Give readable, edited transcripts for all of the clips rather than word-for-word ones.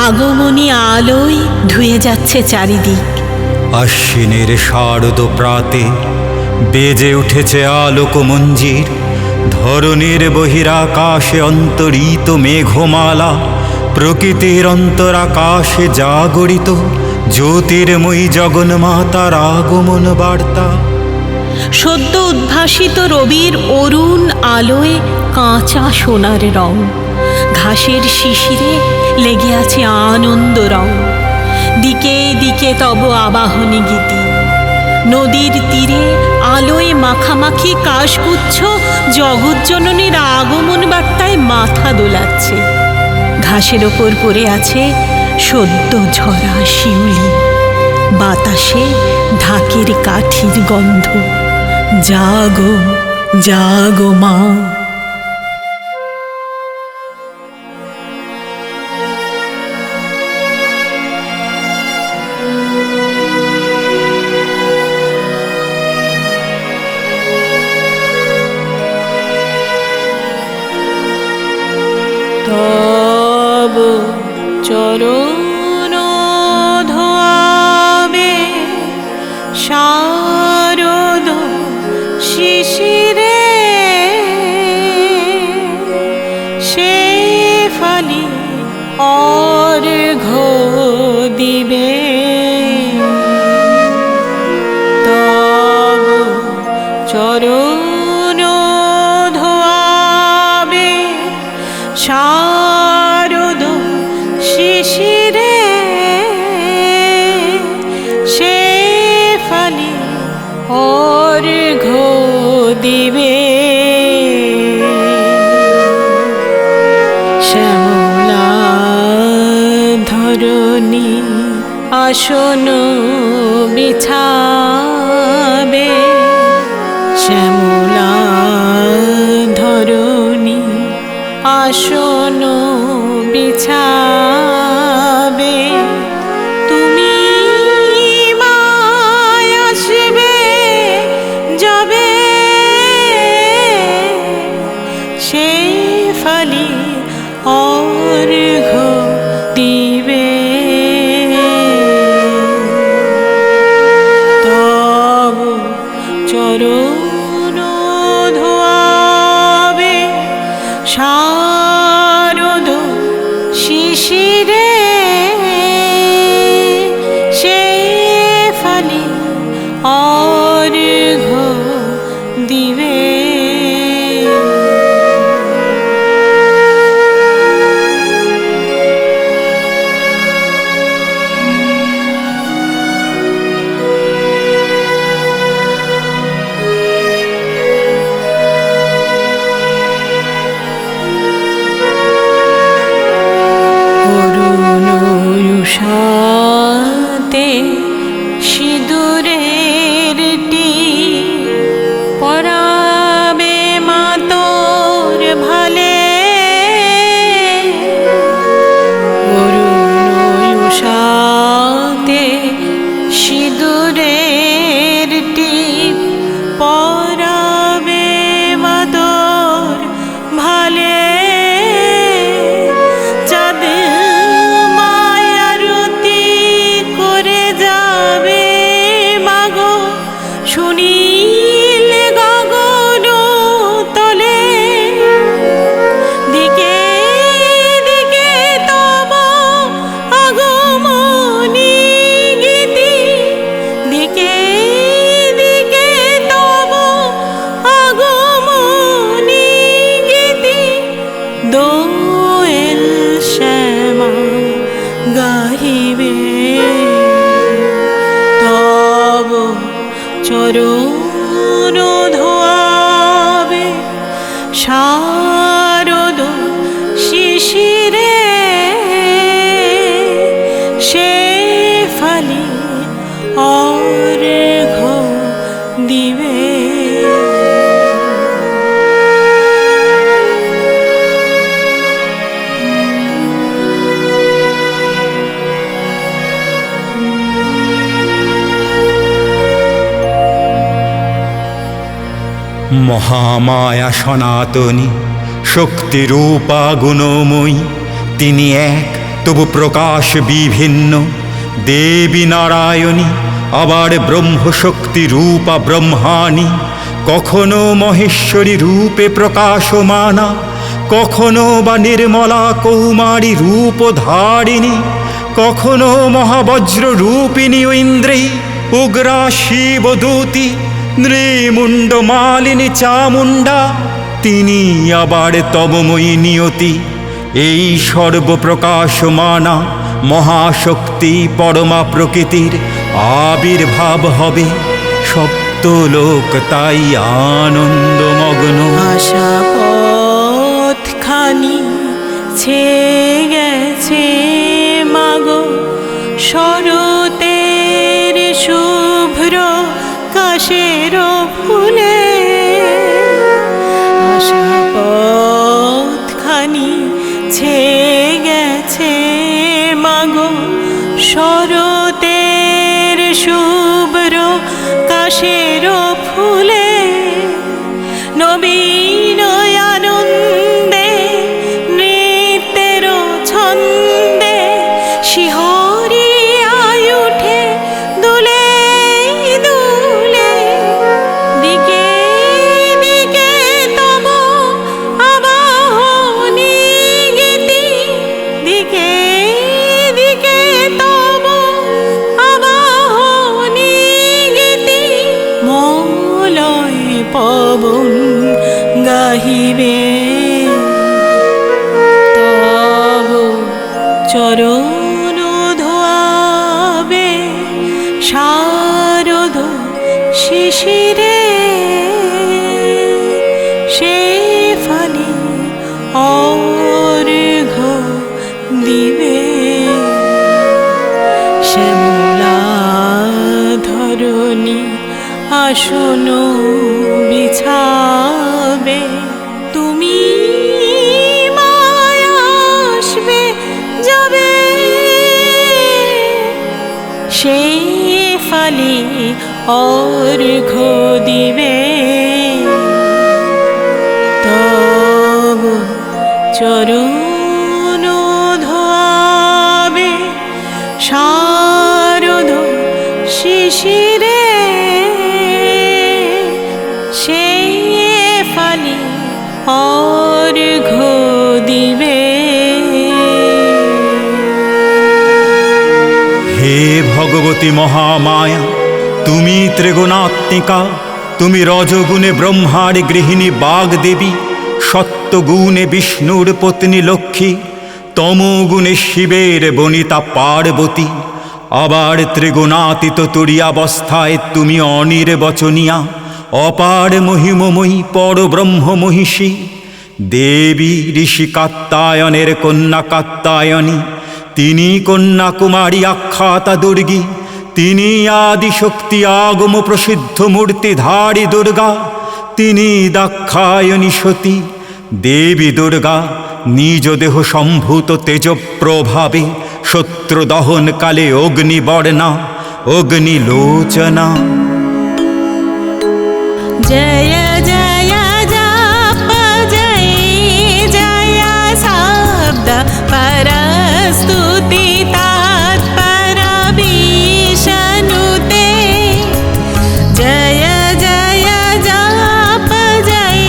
আগমনী আলোয় ধুয়ে যাচ্ছে চারিদিক। আশ্বিনের শারদ প্রাতে বেজে উঠেছে আলোক মঞ্জির। ধরণীর বহিরাকাশে অন্তরিত মেঘমালা, প্রকৃতির অন্তরাকাশে জাগরিত জ্যোতির্ময়ী জগন্মাতার আগমন বার্তা। সদ্য উদ্ভাসিত রবির অরুণ আলোয় কাঁচা সোনার রং, ঘাসের শিশিরে লেগে আছে আনন্দ রং। দিকে দিকে তব আবাহনী গীতি, নদীর তীরে আলোয় মাখামাখি কাশগুচ্ছ জগৎজননীর আগমন বার্তায় মাথা দোলাচ্ছে। ঘাসের ওপর পড়ে আছে সদ্য ঝরা শিউলি, বাতাসে ঢাকের কাঠির গন্ধ। জাগো জাগো মা। তব চরণ ধোয়াবে শারদ শিশিরে, সে ফালি অর্ঘ্য দিবে। তব চরণ ধোয়াবে শারদ শিশিরে, সে ফালি অর্ঘ্য দিবে। শ্যামলা ধরণী আসন বিছাবে, শ্যামলা ধরণী আসন বিছাবে। তুমি মায় আসবে যাবে, সে ফালি অর্ঘ্য দিবে। তব চরণ ধোয়াবে শারদ শিশিরে, সে ফালি অর্ঘ্য দিবে। সাথে সিঁদুরের টিপ পরাবে মা তোর ভালে, অরুণ সাথে সিঁদুরের টিপ পরাবে মা তোর ভালে। শুনিলে গগন তলে, দিকে দিকে তব আগমনী গীতি, দিকে দিকে তব আগমনী গীতি। দোয়েল শ্যামা গাহিবে, তব চরণ ধোয়াবে শারদ শিশিরে, সে ফালি অর্ঘ্য দিবে। মহামায়া সনাতনী শক্তিরূপা গুণময়ী, তিনি এক তবু প্রকাশ বিভিন্ন। দেবী নারায়ণী আবার ব্রহ্মশক্তি রূপা ব্রহ্মাণী, কখনো মহেশ্বরী রূপে প্রকাশমানা, কখনো বা নির্মলা কৌমারী রূপ ধারিণী, কখনো মহাবজ্র রূপিণী ঐন্দ্রী, উগ্রা শিবদূতী নৃমুণ্ড মালিনী চামুণ্ডা, তিনি আবার তমময়ী নিয়তি। এই সর্বপ্রকাশমানা মহাশক্তি পরমা প্রকৃতির আবির্ভাব হবে, সপ্তলোক তাই আনন্দমগ্ন। আশা পথখানি ছেয়ে গেছে মাগো, শরতের শুভ্র কাশের ফুলে। আশা পথখানি ছেয়ে গেছে মাগো, শরতের শুভ্র কাশের ফুলে। নবীন আনন্দে নৃত্যের ছন্দে শিহরিয়া উঠে দুলে দুলে। দিকে দিকে তব আবাহনী গীতি, দিকে দিকে তব আবাহনী গীতি। মলয় পবন গাহিবে তব চরণ ধোয়াবে, শারদ শিশিরে সে ফালি অর্ঘ দিবে। শ্যামলা ধরণী আসন বিছাবে, তুমি মায়া আসবে যাবে। সেই ফালি অর্ঘ দিবে তব চরণ ধোয়াবে, শারদ শিশিরে সেই ফালি অর্ঘ দিবে। হে ভগবতী মহামায়া, তুমি ত্রিগুণাত্মিকা, তুমি রজগুণে ব্রহ্মার গৃহিণী বাগদেবী, সত্যগুণে বিষ্ণুর পত্নী লক্ষ্মী, তমগুণে শিবের বনিতা পার্বতী, আবার ত্রিগুণাতীত তুরীয়াবস্থায় তুমি অনির্বচনীয়া, অপার মহিমময়ী পরব্রহ্ম মহিষী। দেবী ঋষি কাত্যায়নের কন্যা কাত্যায়নী, তিনি কন্যাকুমারী আখ্যাতা দুর্গী, তিনি আদিশক্তি আগম প্রসিদ্ধ মূর্তিধারী দুর্গা, তিনি দাক্ষায়ণী সতী। দেবী দুর্গা নিজ দেহ সম্ভূত তেজপ্রভাবে শত্রু দহনকালে অগ্নিবর্ণা অগ্নিলোচনা। জয় জয় জপ জয় জয় শব্দ পরস্তুতি তৎপর বিষ্ণুতে। জয় জয় জপ জয়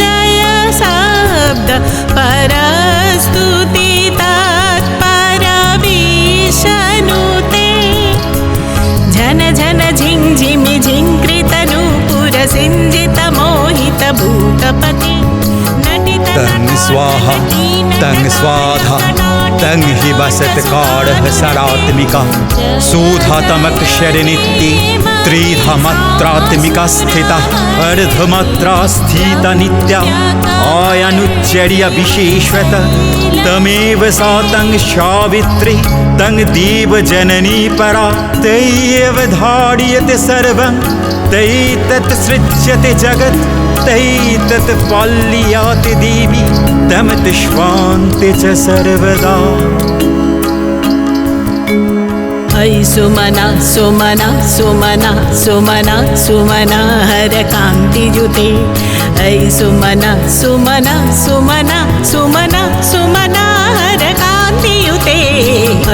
জয় শব্দ পরস্তুতি তৎপর বিষ্ণুতে। झन झन झिं झिमि झिंकृत नूपुर सिंजित मोहित भूतपति नटित तं स्वाहा तं स्वाधा तं हि वसत्कारः सरात्मिका, सूधातमक्षरनित्ये त्रिधा मात्रात्मिका स्थिता, अर्धमात्रा स्थिता नित्या आयनुच्चर्य विशेषत। तमेव सा तं सावित्री तं देवजननी परा, तयैव धार्यते सर्वं तैतत् सृज्यते जगत्, तैतत् पाल्याति देवी तमतिष्वान्ते च सर्वदा। ऐ सुमना सुमना सुमना सुमना सुमना हर कान्तियुते ऐ सुमना सुमना सुमना सुमना सुमना हर कान्तियुते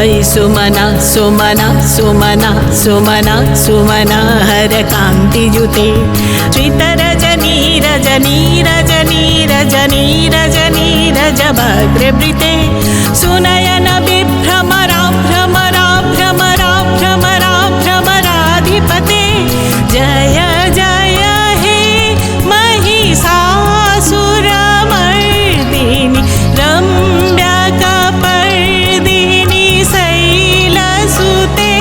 ऐ सुमना सुमना सुमना सुमना सुमना हर कान्तियुते श्रितरजनी रजनी रजनी रजनी रजनी रजभद्रवृते सुनयन विभ्रमरा भ्रमरा भ्रमरा भ्रमरा भ्रमराधिपते जय जय हे महिषासुरमर्दिनि रम्यकपर्दिनि शैलसुते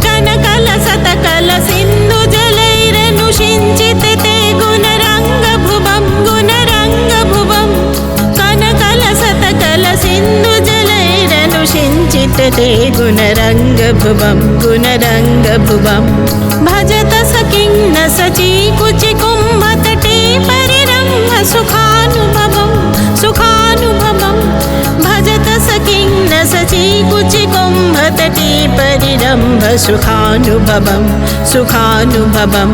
कनकलसतकलसिन्धुजलैरनुषिञ्चिते ते गुणरङ्गभुवं गुणरङ्गभुवं कनकलसतकलसिन्धुजलैरनुषिञ्चिते ते गुणरङ्गभुवं गुणरङ्गभुवं भजत सखिं न सचीकुचिकुम्भतटे परिरम्भ सुखानुभवं सुखानुभवं भजत सखिं न सचीकुचिकुम्भतटे परिरम्भ सुखानुभवं सुखानुभवं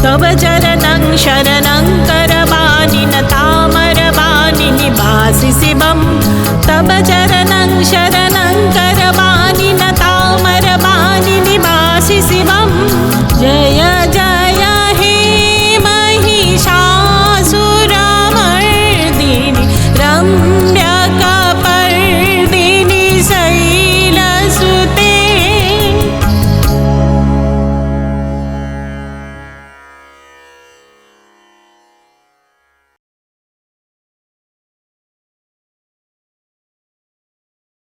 तव चरणं शरणं करवाणि न तामरवाणि निवासि शिवं तव चरणं शरणं